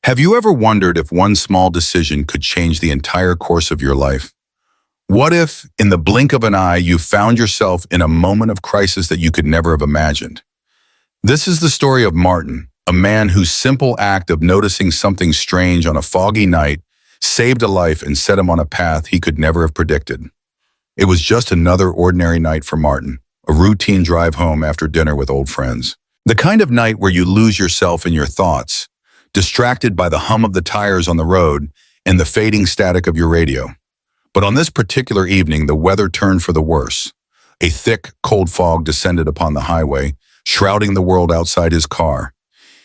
Have you ever wondered if one small decision could change the entire course of your life? What if, in the blink of an eye, you found yourself in a moment of crisis that you could never have imagined? This is the story of Martin, a man whose simple act of noticing something strange on a foggy night saved a life and set him on a path he could never have predicted. It was just another ordinary night for Martin, a routine drive home after dinner with old friends. The kind of night where you lose yourself in your thoughts, distracted by the hum of the tires on the road and the fading static of your radio. But on this particular evening, the weather turned for the worse. A thick, cold fog descended upon the highway, shrouding the world outside his car.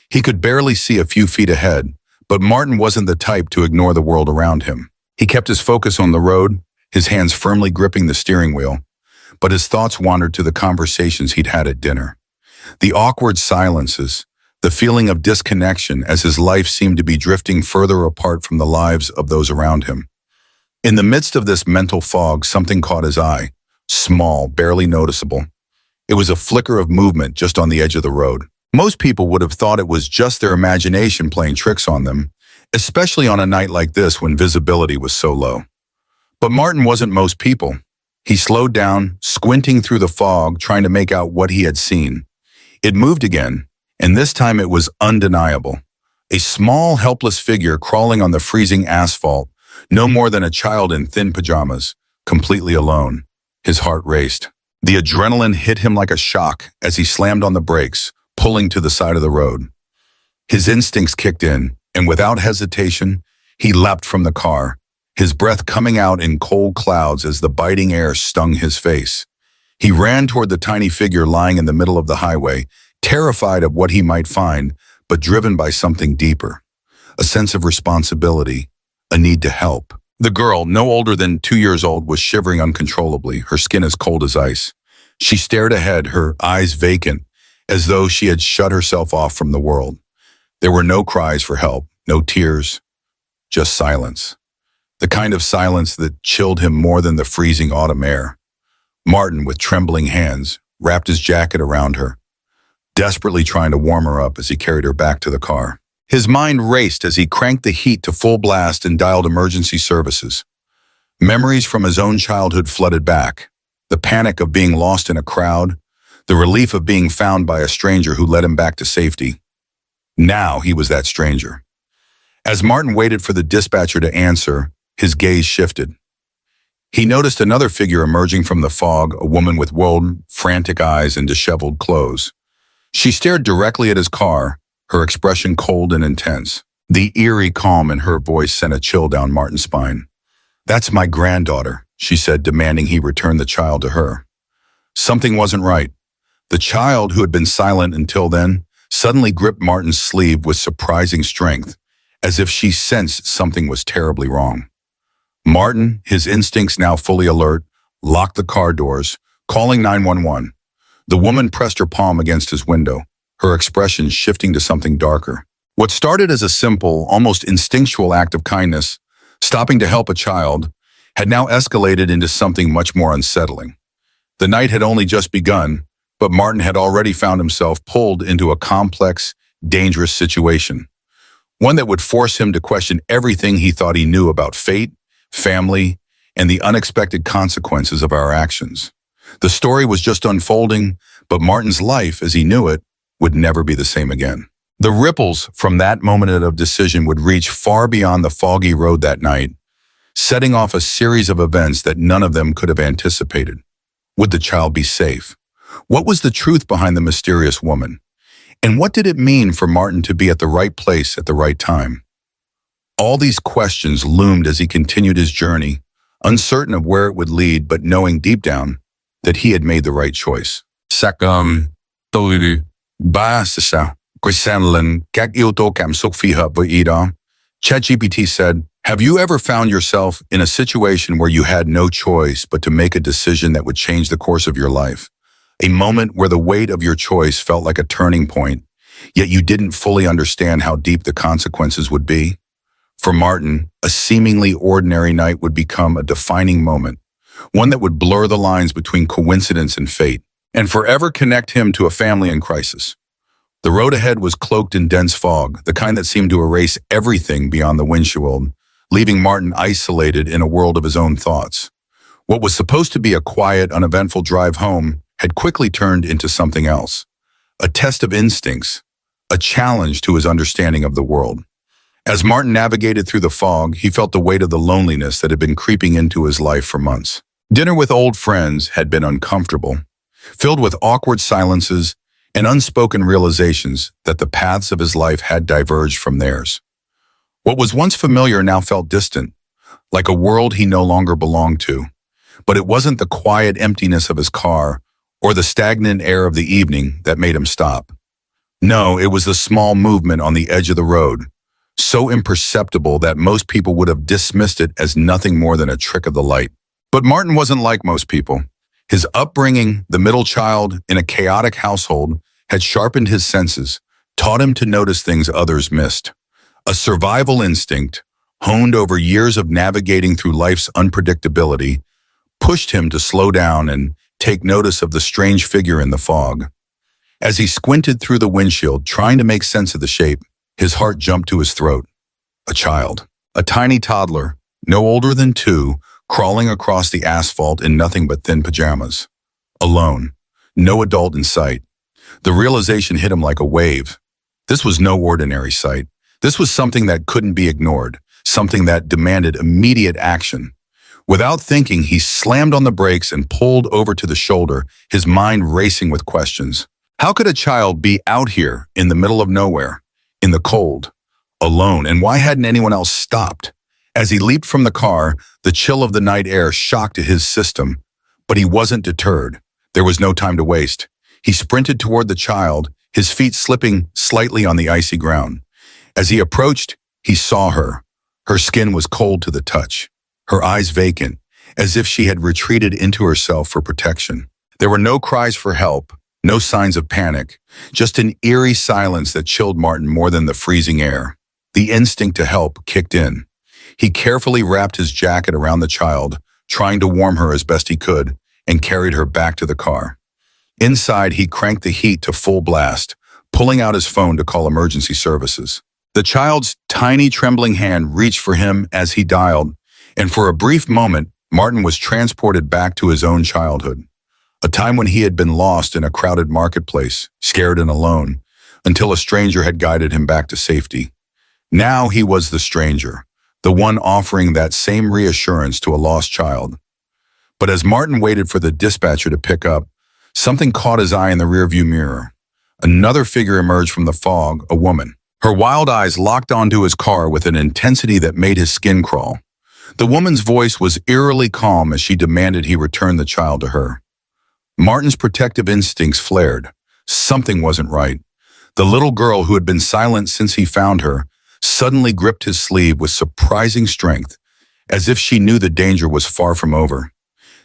He could barely see a few feet ahead, but Martin wasn't the type to ignore the world around him. He kept his focus on the road, his hands firmly gripping the steering wheel, but his thoughts wandered to the conversations he'd had at dinner. The awkward silences, the feeling of disconnection as his life seemed to be drifting further apart from the lives of those around him. In the midst of this mental fog, something caught his eye, small, barely noticeable. It was a flicker of movement just on the edge of the road. Most people would have thought it was just their imagination playing tricks on them, especially on a night like this when visibility was so low. But Martin wasn't most people. He slowed down, squinting through the fog, trying to make out what he had seen. It moved again, and this time it was undeniable. A small, helpless figure crawling on the freezing asphalt, no more than a child in thin pajamas, completely alone. His heart raced. The adrenaline hit him like a shock as he slammed on the brakes, pulling to the side of the road. His instincts kicked in, and without hesitation, he leapt from the car, his breath coming out in cold clouds as the biting air stung his face. He ran toward the tiny figure lying in the middle of the highway, terrified of what he might find, but driven by something deeper. A sense of responsibility, a need to help. The girl, no older than 2 years old, was shivering uncontrollably, her skin as cold as ice. She stared ahead, her eyes vacant, as though she had shut herself off from the world. There were no cries for help, no tears, just silence. The kind of silence that chilled him more than the freezing autumn air. Martin, with trembling hands, wrapped his jacket around her, desperately trying to warm her up as he carried her back to the car. His mind raced as he cranked the heat to full blast and dialed emergency services. Memories from his own childhood flooded back. The panic of being lost in a crowd, the relief of being found by a stranger who led him back to safety. Now he was that stranger. As Martin waited for the dispatcher to answer, his gaze shifted. He noticed another figure emerging from the fog, a woman with worn, frantic eyes and disheveled clothes. She stared directly at his car, her expression cold and intense. The eerie calm in her voice sent a chill down Martin's spine. "That's my granddaughter," she said, demanding he return the child to her. Something wasn't right. The child, who had been silent until then, suddenly gripped Martin's sleeve with surprising strength, as if she sensed something was terribly wrong. Martin, his instincts now fully alert, locked the car doors, calling 911. The woman pressed her palm against his window, her expression shifting to something darker. What started as a simple, almost instinctual act of kindness, stopping to help a child, had now escalated into something much more unsettling. The night had only just begun, but Martin had already found himself pulled into a complex, dangerous situation, one that would force him to question everything he thought he knew about fate, family, and the unexpected consequences of our actions. The story was just unfolding, but Martin's life, as he knew it, would never be the same again. The ripples from that moment of decision would reach far beyond the foggy road that night, setting off a series of events that none of them could have anticipated. Would the child be safe? What was the truth behind the mysterious woman? And what did it mean for Martin to be at the right place at the right time? All these questions loomed as he continued his journey, uncertain of where it would lead, but knowing deep down that he had made the right choice. Tôi Ba sa Grisanlin các yếu tố cảm xúc phù hợp với ý đó. ChatGPT said, "Have you ever found yourself in a situation where you had no choice but to make a decision that would change the course of your life? A moment where the weight of your choice felt like a turning point, yet you didn't fully understand how deep the consequences would be?" For Martin, a seemingly ordinary night would become a defining moment, one that would blur the lines between coincidence and fate, and forever connect him to a family in crisis. The road ahead was cloaked in dense fog, the kind that seemed to erase everything beyond the windshield, leaving Martin isolated in a world of his own thoughts. What was supposed to be a quiet, uneventful drive home had quickly turned into something else. A test of instincts, a challenge to his understanding of the world. As Martin navigated through the fog, he felt the weight of the loneliness that had been creeping into his life for months. Dinner with old friends had been uncomfortable, filled with awkward silences and unspoken realizations that the paths of his life had diverged from theirs. What was once familiar now felt distant, like a world he no longer belonged to. But it wasn't the quiet emptiness of his car or the stagnant air of the evening that made him stop. No, it was the small movement on the edge of the road, so imperceptible that most people would have dismissed it as nothing more than a trick of the light. But Martin wasn't like most people. His upbringing, the middle child in a chaotic household, had sharpened his senses, taught him to notice things others missed. A survival instinct, honed over years of navigating through life's unpredictability, pushed him to slow down and take notice of the strange figure in the fog. As he squinted through the windshield, trying to make sense of the shape, his heart jumped to his throat. A child, a tiny toddler, no older than 2, crawling across the asphalt in nothing but thin pajamas. Alone, no adult in sight. The realization hit him like a wave. This was no ordinary sight. This was something that couldn't be ignored, something that demanded immediate action. Without thinking, he slammed on the brakes and pulled over to the shoulder, his mind racing with questions. How could a child be out here in the middle of nowhere, in the cold, alone, and why hadn't anyone else stopped? As he leaped from the car, the chill of the night air shocked his system, but he wasn't deterred. There was no time to waste. He sprinted toward the child, his feet slipping slightly on the icy ground. As he approached, he saw her. Her skin was cold to the touch, her eyes vacant, as if she had retreated into herself for protection. There were no cries for help, no signs of panic, just an eerie silence that chilled Martin more than the freezing air. The instinct to help kicked in. He carefully wrapped his jacket around the child, trying to warm her as best he could, and carried her back to the car. Inside, he cranked the heat to full blast, pulling out his phone to call emergency services. The child's tiny, trembling hand reached for him as he dialed, and for a brief moment, Martin was transported back to his own childhood. A time when he had been lost in a crowded marketplace, scared and alone, until a stranger had guided him back to safety. Now he was the stranger, the one offering that same reassurance to a lost child. But as Martin waited for the dispatcher to pick up, something caught his eye in the rearview mirror. Another figure emerged from the fog, a woman. Her wild eyes locked onto his car with an intensity that made his skin crawl. The woman's voice was eerily calm as she demanded he return the child to her. Martin's protective instincts flared. Something wasn't right. The little girl who had been silent since he found her suddenly gripped his sleeve with surprising strength, as if she knew the danger was far from over.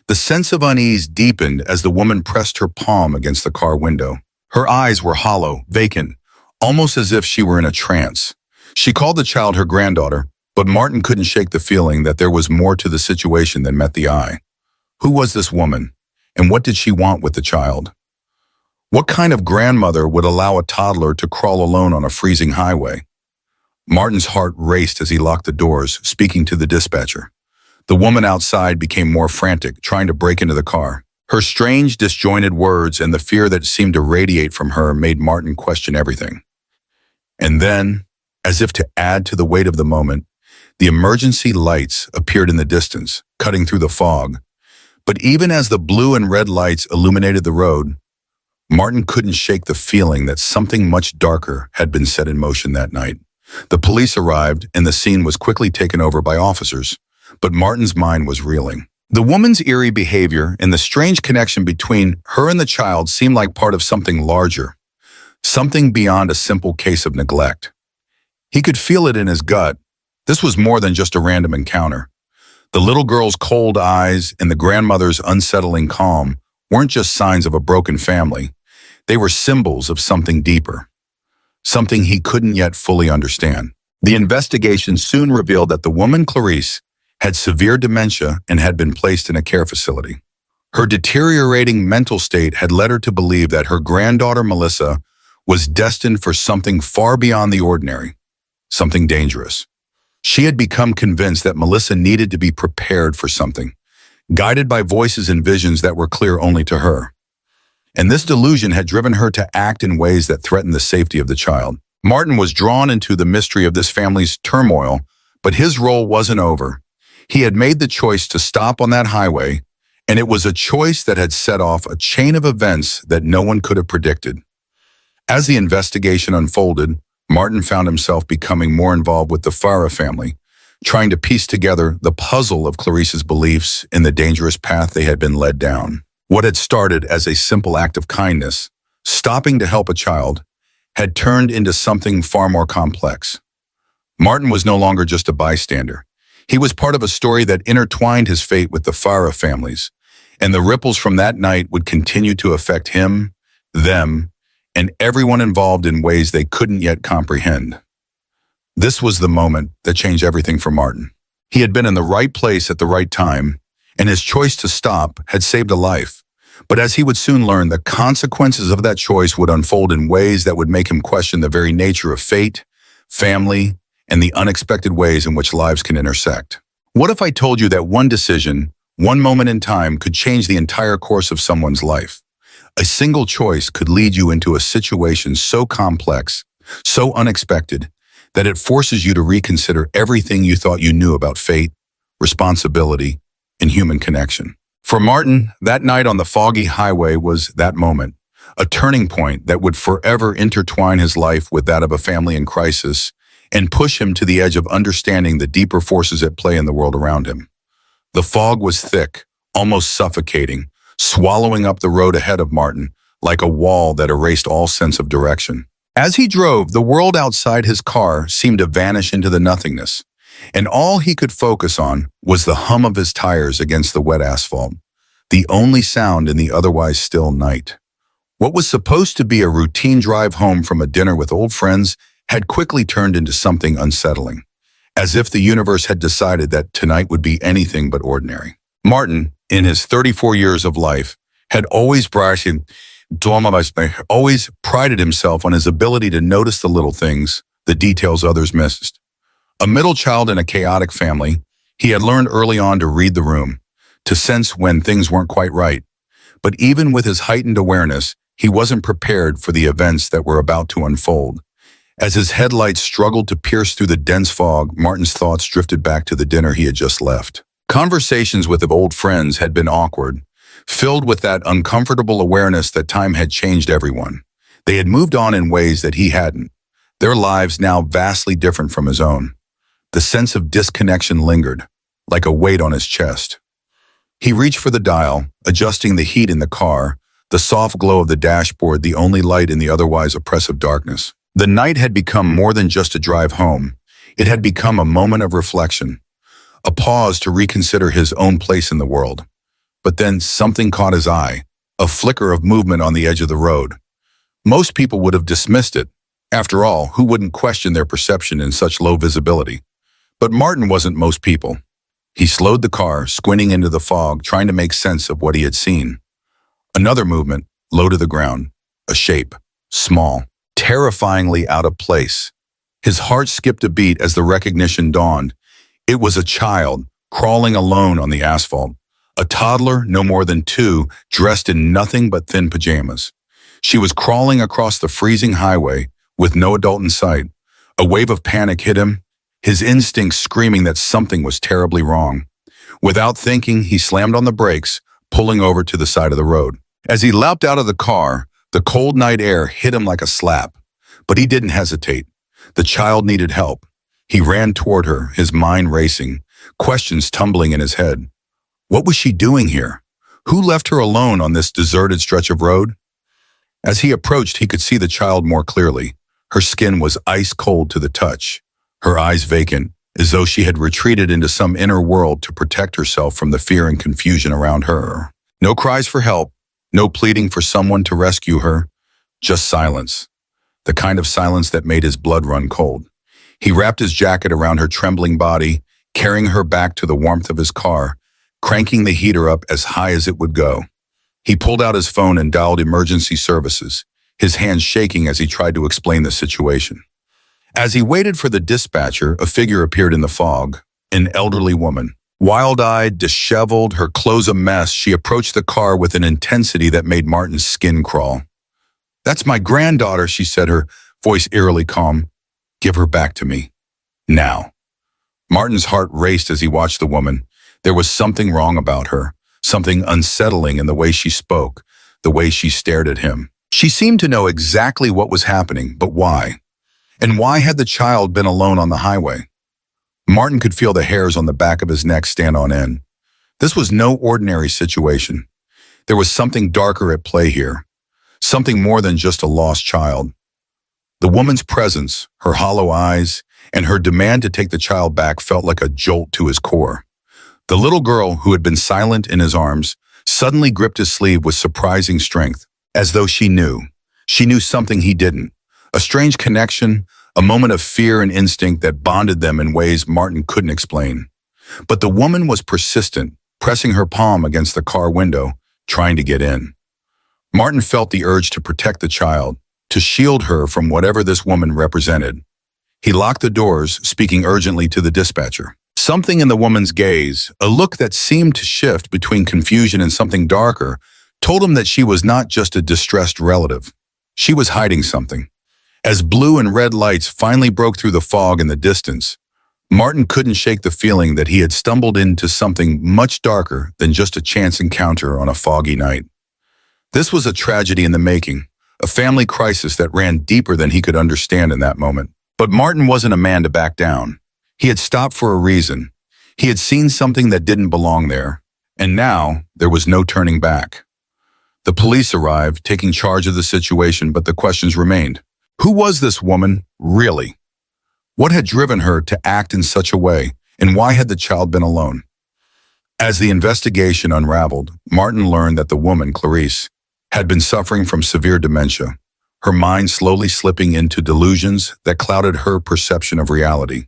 The sense of unease deepened as the woman pressed her palm against the car window. Her eyes were hollow, vacant, almost as if she were in a trance. She called the child her granddaughter, but Martin couldn't shake the feeling that there was more to the situation than met the eye. Who was this woman, and what did she want with the child? What kind of grandmother would allow a toddler to crawl alone on a freezing highway? Martin's heart raced as he locked the doors, speaking to the dispatcher. The woman outside became more frantic, trying to break into the car. Her strange, disjointed words and the fear that seemed to radiate from her made Martin question everything. And then, as if to add to the weight of the moment, the emergency lights appeared in the distance, cutting through the fog. But even as the blue and red lights illuminated the road, Martin couldn't shake the feeling that something much darker had been set in motion that night. The police arrived, and the scene was quickly taken over by officers, but Martin's mind was reeling. The woman's eerie behavior and the strange connection between her and the child seemed like part of something larger, something beyond a simple case of neglect. He could feel it in his gut. This was more than just a random encounter. The little girl's cold eyes and the grandmother's unsettling calm weren't just signs of a broken family. They were symbols of something deeper, something he couldn't yet fully understand. The investigation soon revealed that the woman, Clarice, had severe dementia and had been placed in a care facility. Her deteriorating mental state had led her to believe that her granddaughter, Melissa, was destined for something far beyond the ordinary, something dangerous. She had become convinced that Melissa needed to be prepared for something, guided by voices and visions that were clear only to her. And this delusion had driven her to act in ways that threatened the safety of the child. Martin was drawn into the mystery of this family's turmoil, but his role wasn't over. He had made the choice to stop on that highway, and it was a choice that had set off a chain of events that no one could have predicted. As the investigation unfolded, Martin found himself becoming more involved with the Farah family, trying to piece together the puzzle of Clarice's beliefs in the dangerous path they had been led down. What had started as a simple act of kindness, stopping to help a child, had turned into something far more complex. Martin was no longer just a bystander. He was part of a story that intertwined his fate with the Farah families, and the ripples from that night would continue to affect him, them, and everyone involved in ways they couldn't yet comprehend. This was the moment that changed everything for Martin. He had been in the right place at the right time, and his choice to stop had saved a life. But as he would soon learn, the consequences of that choice would unfold in ways that would make him question the very nature of fate, family, and the unexpected ways in which lives can intersect. What if I told you that one decision, one moment in time, could change the entire course of someone's life? A single choice could lead you into a situation so complex, so unexpected, that it forces you to reconsider everything you thought you knew about fate, responsibility, and human connection. For Martin, that night on the foggy highway was that moment, a turning point that would forever intertwine his life with that of a family in crisis and push him to the edge of understanding the deeper forces at play in the world around him. The fog was thick, almost suffocating, swallowing up the road ahead of Martin like a wall that erased all sense of direction. As he drove, the world outside his car seemed to vanish into the nothingness, and all he could focus on was the hum of his tires against the wet asphalt, the only sound in the otherwise still night. What was supposed to be a routine drive home from a dinner with old friends had quickly turned into something unsettling, as if the universe had decided that tonight would be anything but ordinary. Martin, in his 34 years of life, had always prided himself on his ability to notice the little things, the details others missed. A middle child in a chaotic family, he had learned early on to read the room, to sense when things weren't quite right. But even with his heightened awareness, he wasn't prepared for the events that were about to unfold. As his headlights struggled to pierce through the dense fog, Martin's thoughts drifted back to the dinner he had just left. Conversations with old friends had been awkward, filled with that uncomfortable awareness that time had changed everyone. They had moved on in ways that he hadn't, their lives now vastly different from his own. The sense of disconnection lingered, like a weight on his chest. He reached for the dial, adjusting the heat in the car, the soft glow of the dashboard the only light in the otherwise oppressive darkness. The night had become more than just a drive home. It had become a moment of reflection, a pause to reconsider his own place in the world. But then something caught his eye, a flicker of movement on the edge of the road. Most people would have dismissed it. After all, who wouldn't question their perception in such low visibility? But Martin wasn't most people. He slowed the car, squinting into the fog, trying to make sense of what he had seen. Another movement, low to the ground, a shape, small, terrifyingly out of place. His heart skipped a beat as the recognition dawned. It was a child, crawling alone on the asphalt. A toddler, no more than 2, dressed in nothing but thin pajamas. She was crawling across the freezing highway with no adult in sight. A wave of panic hit him, his instincts screaming that something was terribly wrong. Without thinking, he slammed on the brakes, pulling over to the side of the road. As he leapt out of the car, the cold night air hit him like a slap. But he didn't hesitate. The child needed help. He ran toward her, his mind racing, questions tumbling in his head. What was she doing here? Who left her alone on this deserted stretch of road? As he approached, he could see the child more clearly. Her skin was ice cold to the touch, her eyes vacant, as though she had retreated into some inner world to protect herself from the fear and confusion around her. No cries for help, no pleading for someone to rescue her, just silence, the kind of silence that made his blood run cold. He wrapped his jacket around her trembling body, carrying her back to the warmth of his car, cranking the heater up as high as it would go. He pulled out his phone and dialed emergency services, his hands shaking as he tried to explain the situation. As he waited for the dispatcher, a figure appeared in the fog, an elderly woman. Wild-eyed, disheveled, her clothes a mess, she approached the car with an intensity that made Martin's skin crawl. "That's my granddaughter," she said, her voice eerily calm. "Give her back to me. Now." Martin's heart raced as he watched the woman. There was something wrong about her, something unsettling in the way she spoke, the way she stared at him. She seemed to know exactly what was happening, but why? And why had the child been alone on the highway? Martin could feel the hairs on the back of his neck stand on end. This was no ordinary situation. There was something darker at play here, something more than just a lost child. The woman's presence, her hollow eyes, and her demand to take the child back felt like a jolt to his core. The little girl, who had been silent in his arms, suddenly gripped his sleeve with surprising strength, as though she knew. She knew something he didn't. A strange connection, a moment of fear and instinct that bonded them in ways Martin couldn't explain. But the woman was persistent, pressing her palm against the car window, trying to get in. Martin felt the urge to protect the child, to shield her from whatever this woman represented. He locked the doors, speaking urgently to the dispatcher. Something in the woman's gaze, a look that seemed to shift between confusion and something darker, told him that she was not just a distressed relative. She was hiding something. As blue and red lights finally broke through the fog in the distance, Martin couldn't shake the feeling that he had stumbled into something much darker than just a chance encounter on a foggy night. This was a tragedy in the making, a family crisis that ran deeper than he could understand in that moment. But Martin wasn't a man to back down. He had stopped for a reason. He had seen something that didn't belong there, and now there was no turning back. The police arrived, taking charge of the situation, but the questions remained. Who was this woman, really? What had driven her to act in such a way, and why had the child been alone? As the investigation unraveled, Martin learned that the woman, Clarice, had been suffering from severe dementia, her mind slowly slipping into delusions that clouded her perception of reality.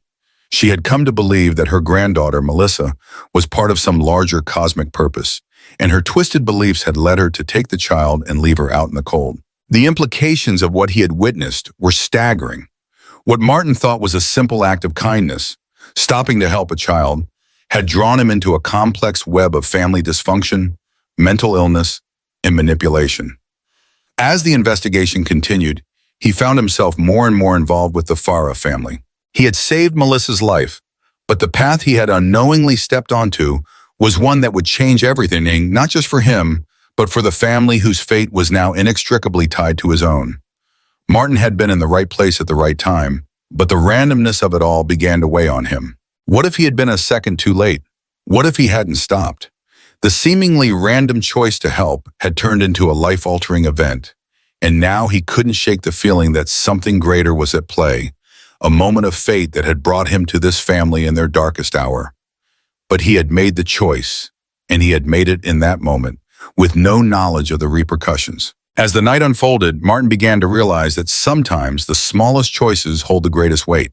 She had come to believe that her granddaughter, Melissa, was part of some larger cosmic purpose, and her twisted beliefs had led her to take the child and leave her out in the cold. The implications of what he had witnessed were staggering. What Martin thought was a simple act of kindness, stopping to help a child, had drawn him into a complex web of family dysfunction, mental illness, and manipulation. As the investigation continued, he found himself more and more involved with the Farah family. He had saved Melissa's life, but the path he had unknowingly stepped onto was one that would change everything, not just for him, but for the family whose fate was now inextricably tied to his own. Martin had been in the right place at the right time, but the randomness of it all began to weigh on him. What if he had been a second too late? What if he hadn't stopped? The seemingly random choice to help had turned into a life-altering event, and now he couldn't shake the feeling that something greater was at play, a moment of fate that had brought him to this family in their darkest hour. But he had made the choice, and he had made it in that moment, with no knowledge of the repercussions. As the night unfolded, Martin began to realize that sometimes the smallest choices hold the greatest weight.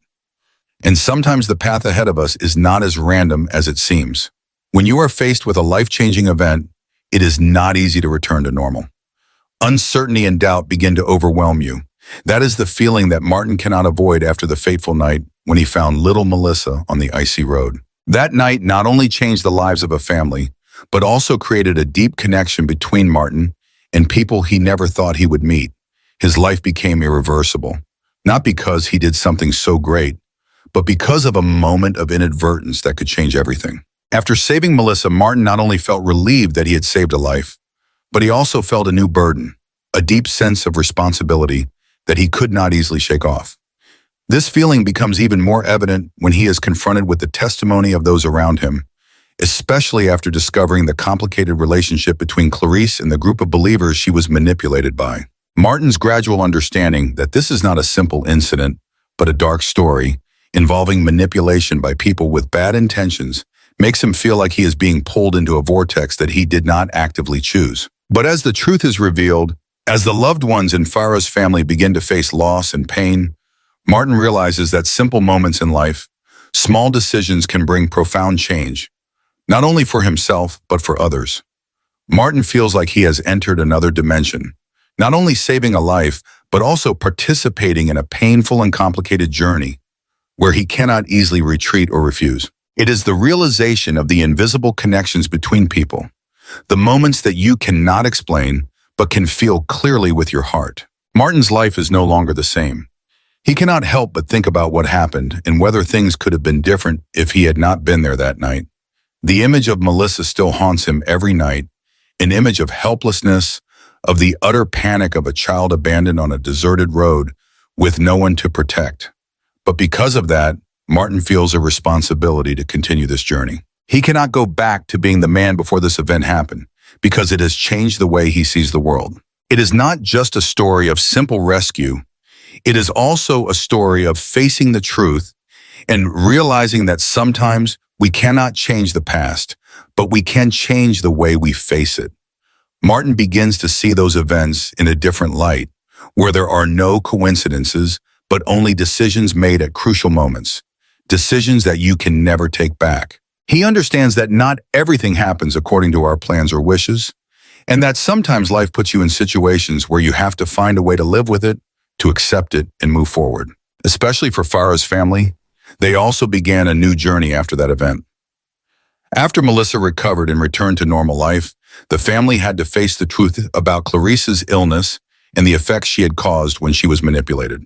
And sometimes the path ahead of us is not as random as it seems. When you are faced with a life-changing event, it is not easy to return to normal. Uncertainty and doubt begin to overwhelm you. That is the feeling that Martin cannot avoid after the fateful night when he found little Melissa on the icy road. That night not only changed the lives of a family, but also created a deep connection between Martin and people he never thought he would meet. His life became irreversible, not because he did something so great, but because of a moment of inadvertence that could change everything. After saving Melissa, Martin not only felt relieved that he had saved a life, but he also felt a new burden, a deep sense of responsibility that he could not easily shake off. This feeling becomes even more evident when he is confronted with the testimony of those around him, especially after discovering the complicated relationship between Clarice and the group of believers she was manipulated by. Martin's gradual understanding that this is not a simple incident, but a dark story involving manipulation by people with bad intentions makes him feel like he is being pulled into a vortex that he did not actively choose. But as the truth is revealed, as the loved ones in Farah's family begin to face loss and pain, Martin realizes that simple moments in life, small decisions can bring profound change, not only for himself, but for others. Martin feels like he has entered another dimension, not only saving a life, but also participating in a painful and complicated journey where he cannot easily retreat or refuse. It is the realization of the invisible connections between people, the moments that you cannot explain, but can feel clearly with your heart. Martin's life is no longer the same. He cannot help but think about what happened and whether things could have been different if he had not been there that night. The image of Melissa still haunts him every night, an image of helplessness, of the utter panic of a child abandoned on a deserted road with no one to protect. But because of that, Martin feels a responsibility to continue this journey. He cannot go back to being the man before this event happened, because it has changed the way he sees the world. It is not just a story of simple rescue. It is also a story of facing the truth and realizing that sometimes we cannot change the past, but we can change the way we face it. Martin begins to see those events in a different light, where there are no coincidences, but only decisions made at crucial moments, decisions that you can never take back. He understands that not everything happens according to our plans or wishes, and that sometimes life puts you in situations where you have to find a way to live with it, to accept it, and move forward. Especially for Farah's family, they also began a new journey after that event. After Melissa recovered and returned to normal life, the family had to face the truth about Clarice's illness and the effects she had caused when she was manipulated.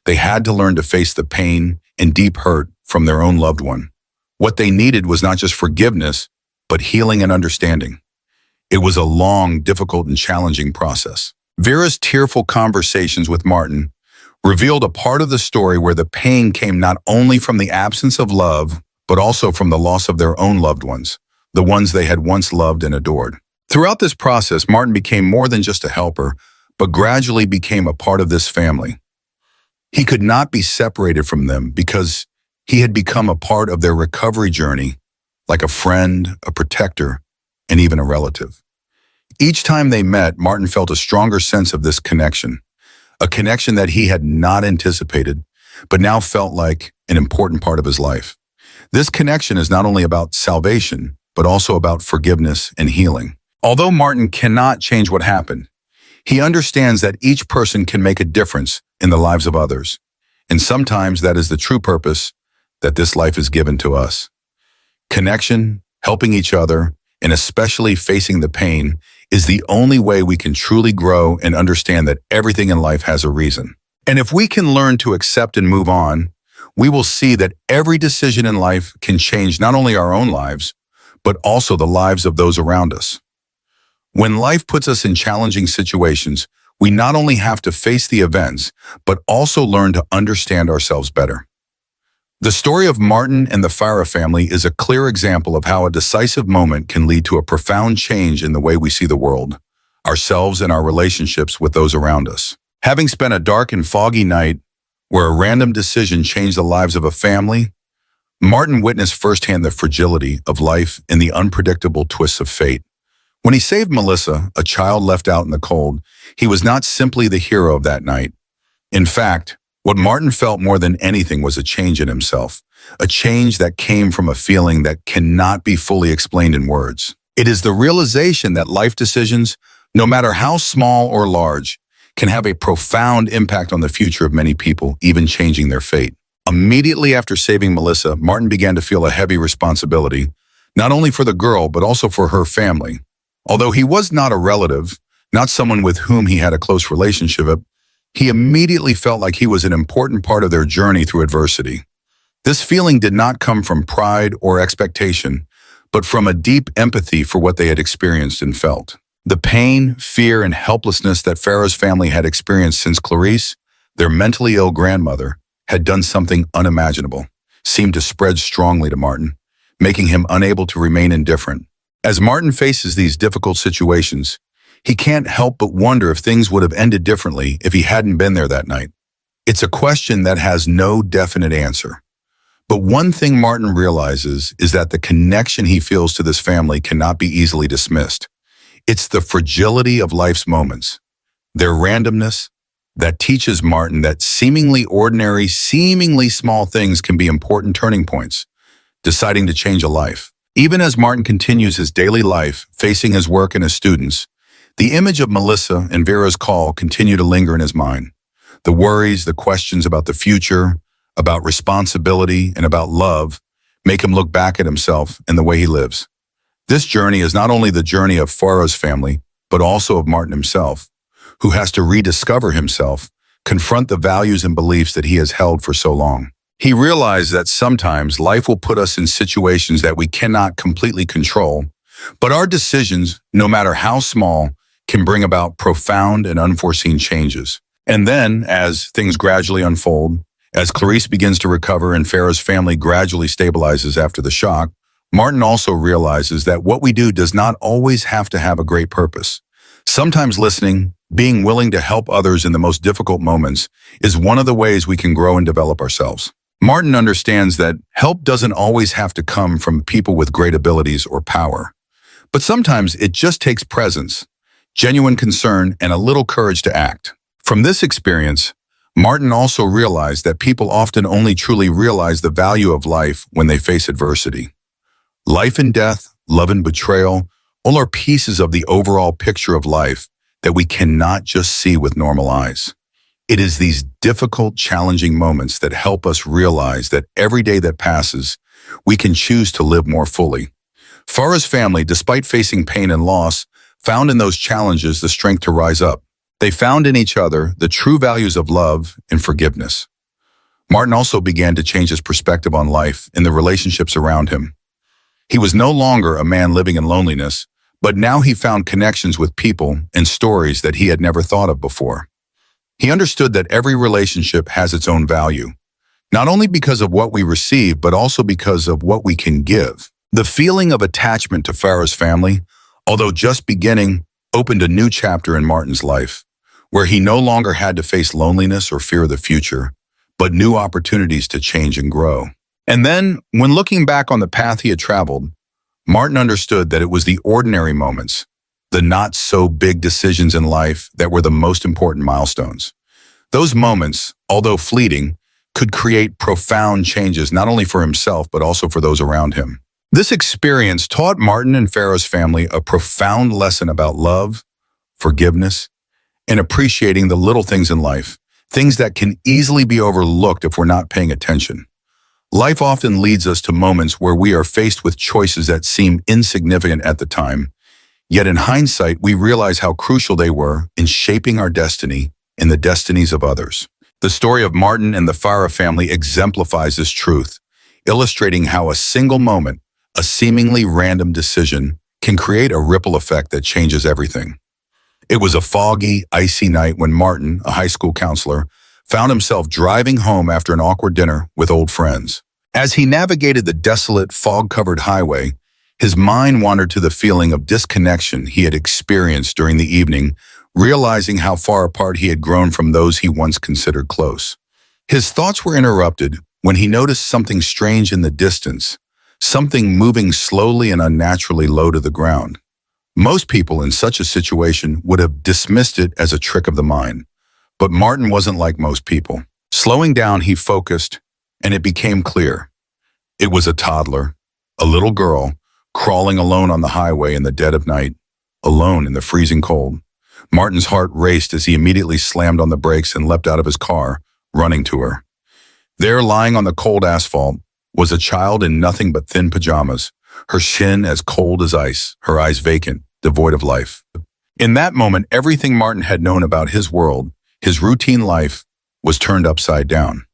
They had to learn to face the pain and deep hurt from their own loved one. What they needed was not just forgiveness, but healing and understanding. It was a long, difficult, and challenging process. Vera's tearful conversations with Martin revealed a part of the story where the pain came not only from the absence of love, but also from the loss of their own loved ones, the ones they had once loved and adored. Throughout this process, Martin became more than just a helper, but gradually became a part of this family. He could not be separated from them because he had become a part of their recovery journey, like a friend, a protector, and even a relative. Each time they met, Martin felt a stronger sense of this connection, a connection that he had not anticipated, but now felt like an important part of his life. This connection is not only about salvation, but also about forgiveness and healing. Although Martin cannot change what happened, he understands that each person can make a difference in the lives of others. And sometimes that is the true purpose that this life is given to us. Connection, helping each other, and especially facing the pain is the only way we can truly grow and understand that everything in life has a reason. And if we can learn to accept and move on, we will see that every decision in life can change not only our own lives, but also the lives of those around us. When life puts us in challenging situations, we not only have to face the events, but also learn to understand ourselves better. The story of Martin and the Farah family is a clear example of how a decisive moment can lead to a profound change in the way we see the world, ourselves, and our relationships with those around us. Having spent a dark and foggy night where a random decision changed the lives of a family, Martin witnessed firsthand the fragility of life and the unpredictable twists of fate. When he saved Melissa, a child left out in the cold, he was not simply the hero of that night. In fact, what Martin felt more than anything was a change in himself, a change that came from a feeling that cannot be fully explained in words. It is the realization that life decisions, no matter how small or large, can have a profound impact on the future of many people, even changing their fate. Immediately after saving Melissa, Martin began to feel a heavy responsibility, not only for the girl, but also for her family. Although he was not a relative, not someone with whom he had a close relationship, he immediately felt like he was an important part of their journey through adversity. This feeling did not come from pride or expectation, but from a deep empathy for what they had experienced and felt. The pain, fear, and helplessness that Farah's family had experienced since Clarice, their mentally ill grandmother, had done something unimaginable, seemed to spread strongly to Martin, making him unable to remain indifferent. As Martin faces these difficult situations, he can't help but wonder if things would have ended differently if he hadn't been there that night. It's a question that has no definite answer. But one thing Martin realizes is that the connection he feels to this family cannot be easily dismissed. It's the fragility of life's moments, their randomness, that teaches Martin that seemingly ordinary, seemingly small things can be important turning points, deciding to change a life. Even as Martin continues his daily life, facing his work and his students, The image of Melissa and Vera's call continued to linger in his mind. The worries, the questions about the future, about responsibility, and about love make him look back at himself and the way he lives. This journey is not only the journey of Farah's family, but also of Martin himself, who has to rediscover himself, confront the values and beliefs that he has held for so long. He realized that sometimes life will put us in situations that we cannot completely control, but our decisions, no matter how small, can bring about profound and unforeseen changes. And then, as things gradually unfold, as Clarice begins to recover and Farah's family gradually stabilizes after the shock, Martin also realizes that what we do does not always have to have a great purpose. Sometimes listening, being willing to help others in the most difficult moments, is one of the ways we can grow and develop ourselves. Martin understands that help doesn't always have to come from people with great abilities or power. But sometimes it just takes presence, genuine concern, and a little courage to act. From this experience, Martin also realized that people often only truly realize the value of life when they face adversity. Life and death, love and betrayal, all are pieces of the overall picture of life that we cannot just see with normal eyes. It is these difficult, challenging moments that help us realize that every day that passes, we can choose to live more fully. Farah's family, despite facing pain and loss, found in those challenges the strength to rise up. They found in each other the true values of love and forgiveness. Martin also began to change his perspective on life and the relationships around him. He was no longer a man living in loneliness, but now he found connections with people and stories that he had never thought of before. He understood that every relationship has its own value, not only because of what we receive, but also because of what we can give. The feeling of attachment to Farah's family, although just beginning, opened a new chapter in Martin's life, where he no longer had to face loneliness or fear of the future, but new opportunities to change and grow. And then, when looking back on the path he had traveled, Martin understood that it was the ordinary moments, the not-so-big decisions in life that were the most important milestones. Those moments, although fleeting, could create profound changes not only for himself but also for those around him. This experience taught Martin and Farah's family a profound lesson about love, forgiveness, and appreciating the little things in life, things that can easily be overlooked if we're not paying attention. Life often leads us to moments where we are faced with choices that seem insignificant at the time, yet in hindsight, we realize how crucial they were in shaping our destiny and the destinies of others. The story of Martin and the Farah family exemplifies this truth, illustrating how a single moment, a seemingly random decision, can create a ripple effect that changes everything. It was a foggy, icy night when Martin, a high school counselor, found himself driving home after an awkward dinner with old friends. As he navigated the desolate, fog-covered highway, his mind wandered to the feeling of disconnection he had experienced during the evening, realizing how far apart he had grown from those he once considered close. His thoughts were interrupted when he noticed something strange in the distance, something moving slowly and unnaturally low to the ground. Most people in such a situation would have dismissed it as a trick of the mind. But Martin wasn't like most people. Slowing down, he focused, and it became clear. It was a toddler, a little girl, crawling alone on the highway in the dead of night, alone in the freezing cold. Martin's heart raced as he immediately slammed on the brakes and leapt out of his car, running to her. There, lying on the cold asphalt, was a child in nothing but thin pajamas, her skin as cold as ice, her eyes vacant, devoid of life. In that moment, everything Martin had known about his world, his routine life, was turned upside down.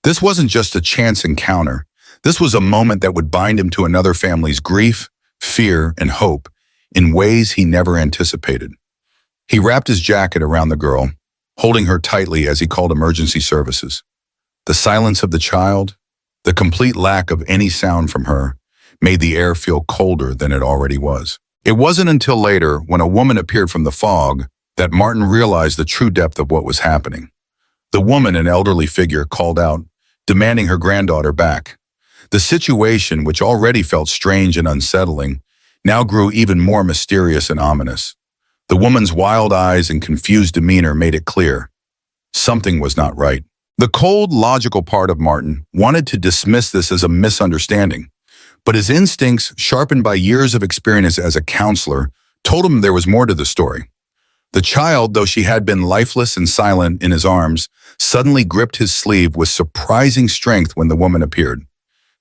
This wasn't just a chance encounter. This was a moment that would bind him to another family's grief, fear, and hope in ways he never anticipated. He wrapped his jacket around the girl, holding her tightly as he called emergency services. The silence of the child, the complete lack of any sound from her, made the air feel colder than it already was. It wasn't until later, when a woman appeared from the fog, that Martin realized the true depth of what was happening. The woman, an elderly figure, called out, demanding her granddaughter back. The situation, which already felt strange and unsettling, now grew even more mysterious and ominous. The woman's wild eyes and confused demeanor made it clear. Something was not right. The cold, logical part of Martin wanted to dismiss this as a misunderstanding, but his instincts, sharpened by years of experience as a counselor, told him there was more to the story. The child, though she had been lifeless and silent in his arms, suddenly gripped his sleeve with surprising strength when the woman appeared.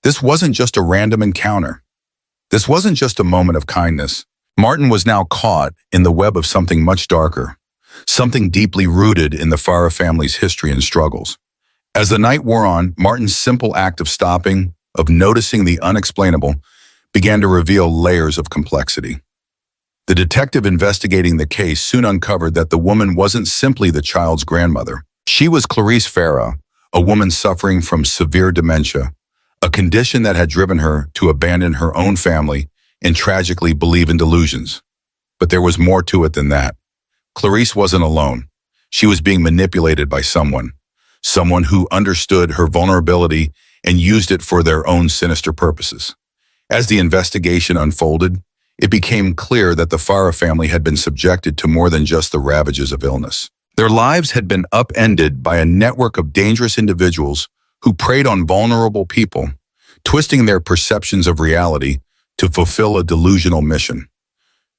This wasn't just a random encounter. This wasn't just a moment of kindness. Martin was now caught in the web of something much darker, something deeply rooted in the Farah family's history and struggles. As the night wore on, Martin's simple act of stopping, of noticing the unexplainable, began to reveal layers of complexity. The detective investigating the case soon uncovered that the woman wasn't simply the child's grandmother. She was Clarice Farah, a woman suffering from severe dementia, a condition that had driven her to abandon her own family and tragically believe in delusions. But there was more to it than that. Clarice wasn't alone. She was being manipulated by someone who understood her vulnerability and used it for their own sinister purposes. As the investigation unfolded, it became clear that the Farah family had been subjected to more than just the ravages of illness. Their lives had been upended by a network of dangerous individuals who preyed on vulnerable people, twisting their perceptions of reality to fulfill a delusional mission.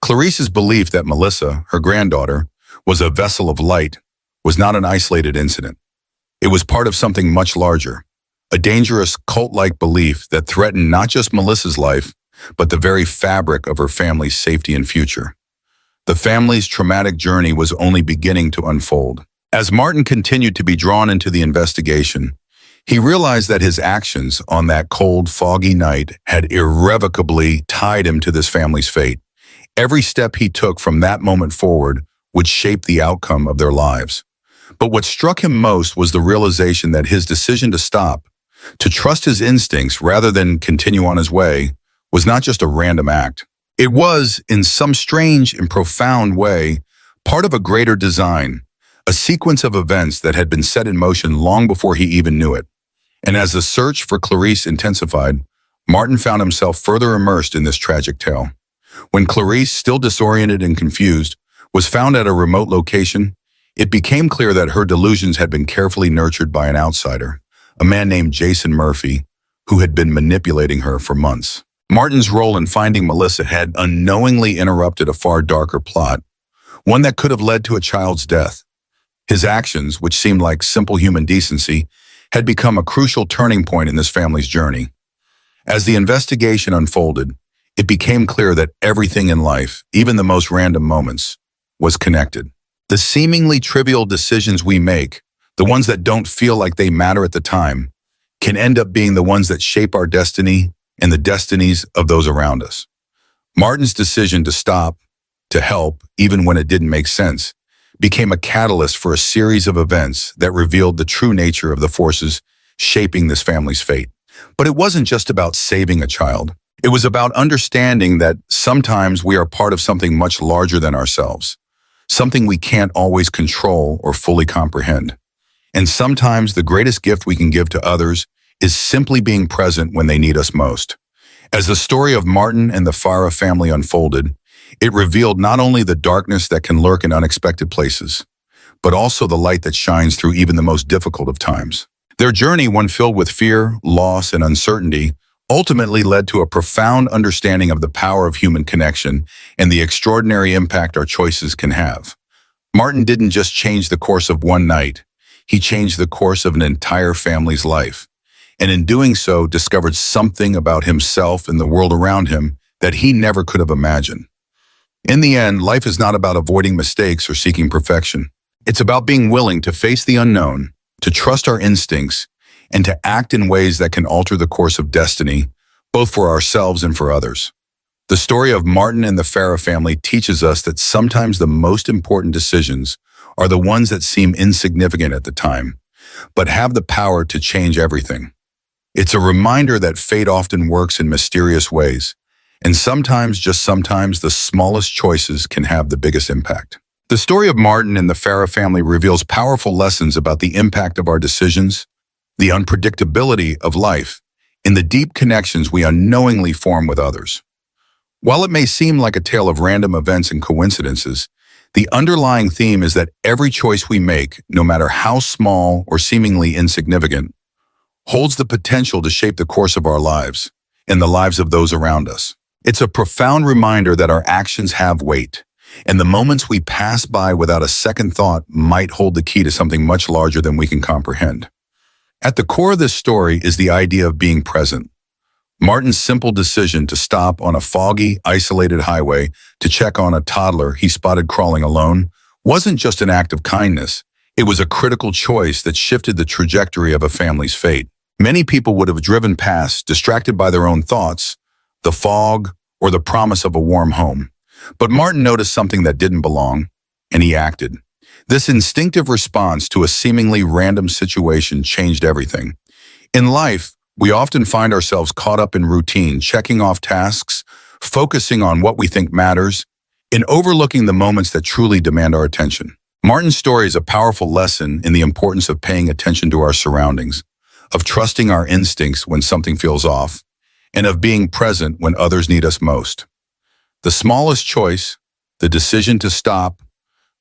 Clarice's belief that Melissa, her granddaughter, was a vessel of light was not an isolated incident. It was part of something much larger, a dangerous cult-like belief that threatened not just Melissa's life, but the very fabric of her family's safety and future. The family's traumatic journey was only beginning to unfold. As Martin continued to be drawn into the investigation, he realized that his actions on that cold, foggy night had irrevocably tied him to this family's fate. Every step he took from that moment forward would shape the outcome of their lives. But what struck him most was the realization that his decision to stop, to trust his instincts rather than continue on his way, was not just a random act. It was, in some strange and profound way, part of a greater design, a sequence of events that had been set in motion long before he even knew it. And as the search for Clarice intensified, Martin found himself further immersed in this tragic tale. When Clarice, still disoriented and confused, was found at a remote location, it became clear that her delusions had been carefully nurtured by an outsider, a man named Jason Murphy, who had been manipulating her for months. Martin's role in finding Melissa had unknowingly interrupted a far darker plot, one that could have led to a child's death. His actions, which seemed like simple human decency, had become a crucial turning point in this family's journey. As the investigation unfolded, it became clear that everything in life, even the most random moments, was connected. The seemingly trivial decisions we make, the ones that don't feel like they matter at the time, can end up being the ones that shape our destiny and the destinies of those around us. Martin's decision to stop, to help, even when it didn't make sense, became a catalyst for a series of events that revealed the true nature of the forces shaping this family's fate. But it wasn't just about saving a child. It was about understanding that sometimes we are part of something much larger than ourselves, something we can't always control or fully comprehend. And sometimes the greatest gift we can give to others is simply being present when they need us most. As the story of Martin and the Farah family unfolded, it revealed not only the darkness that can lurk in unexpected places, but also the light that shines through even the most difficult of times. Their journey, one filled with fear, loss, and uncertainty, ultimately led to a profound understanding of the power of human connection and the extraordinary impact our choices can have. Martin didn't just change the course of one night, he changed the course of an entire family's life, and in doing so discovered something about himself and the world around him that he never could have imagined. In the end, life is not about avoiding mistakes or seeking perfection. It's about being willing to face the unknown, to trust our instincts, and to act in ways that can alter the course of destiny, both for ourselves and for others. The story of Martin and the Farah family teaches us that sometimes the most important decisions are the ones that seem insignificant at the time, but have the power to change everything. It's a reminder that fate often works in mysterious ways, and sometimes, just sometimes, the smallest choices can have the biggest impact. The story of Martin and the Farah family reveals powerful lessons about the impact of our decisions, the unpredictability of life, and the deep connections we unknowingly form with others. While it may seem like a tale of random events and coincidences, the underlying theme is that every choice we make, no matter how small or seemingly insignificant, holds the potential to shape the course of our lives and the lives of those around us. It's a profound reminder that our actions have weight, And the moments we pass by without a second thought might hold the key to something much larger than we can comprehend. At the core of this story is the idea of being present. Martin's simple decision to stop on a foggy, isolated highway to check on a toddler he spotted crawling alone wasn't just an act of kindness. It was a critical choice that shifted the trajectory of a family's fate. Many people would have driven past, distracted by their own thoughts, the fog, or the promise of a warm home. But Martin noticed something that didn't belong, and he acted. This instinctive response to a seemingly random situation changed everything. In life, we often find ourselves caught up in routine, checking off tasks, focusing on what we think matters, and overlooking the moments that truly demand our attention. Martin's story is a powerful lesson in the importance of paying attention to our surroundings, of trusting our instincts when something feels off, and of being present when others need us most. The smallest choice, the decision to stop,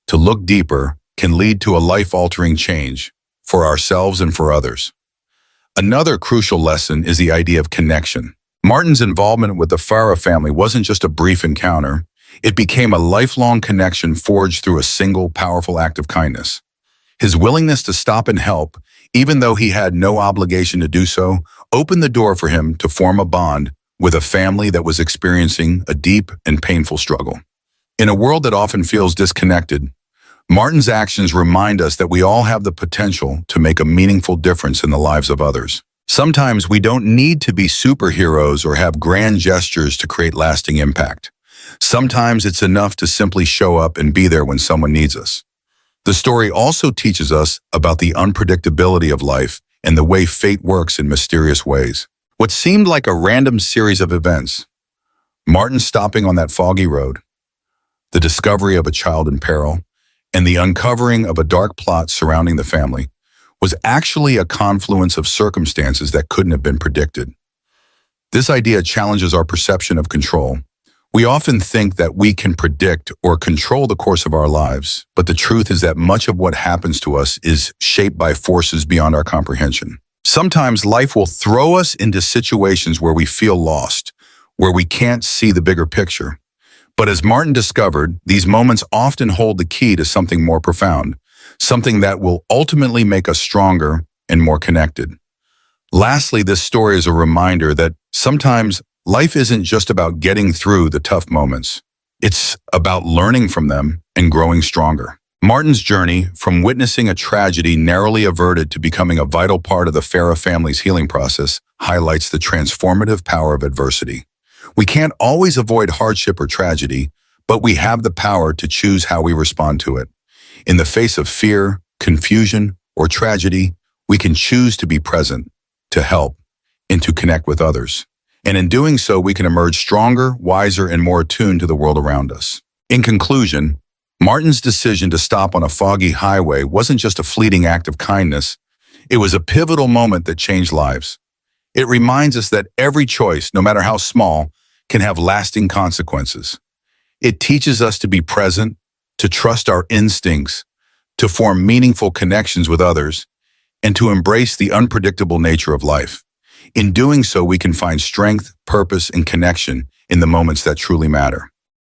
to look deeper, can lead to a life-altering change for ourselves and for others. Another crucial lesson is the idea of connection. Martin's involvement with the Farah family wasn't just a brief encounter. It became a lifelong connection forged through a single, powerful act of kindness. His willingness to stop and help, even though he had no obligation to do so, opened the door for him to form a bond with a family that was experiencing a deep and painful struggle. In a world that often feels disconnected, Martin's actions remind us that we all have the potential to make a meaningful difference in the lives of others. Sometimes we don't need to be superheroes or have grand gestures to create lasting impact. Sometimes it's enough to simply show up and be there when someone needs us. The story also teaches us about the unpredictability of life and the way fate works in mysterious ways. What seemed like a random series of events, Martin stopping on that foggy road, the discovery of a child in peril, and the uncovering of a dark plot surrounding the family, was actually a confluence of circumstances that couldn't have been predicted. This idea challenges our perception of control. We often think that we can predict or control the course of our lives, but the truth is that much of what happens to us is shaped by forces beyond our comprehension. Sometimes life will throw us into situations where we feel lost, where we can't see the bigger picture. But as Martin discovered, these moments often hold the key to something more profound, something that will ultimately make us stronger and more connected. Lastly, this story is a reminder that sometimes life isn't just about getting through the tough moments. It's about learning from them and growing stronger. Martin's journey from witnessing a tragedy narrowly averted to becoming a vital part of the Farah family's healing process highlights the transformative power of adversity. We can't always avoid hardship or tragedy, but we have the power to choose how we respond to it. In the face of fear, confusion, or tragedy, we can choose to be present, to help, and to connect with others. And in doing so, we can emerge stronger, wiser, and more attuned to the world around us. In conclusion, Martin's decision to stop on a foggy highway wasn't just a fleeting act of kindness. It was a pivotal moment that changed lives. It reminds us that every choice, no matter how small, can have lasting consequences. It teaches us to be present, to trust our instincts, to form meaningful connections with others, and to embrace the unpredictable nature of life. In doing so, we can find strength, purpose, and connection in the moments that truly matter.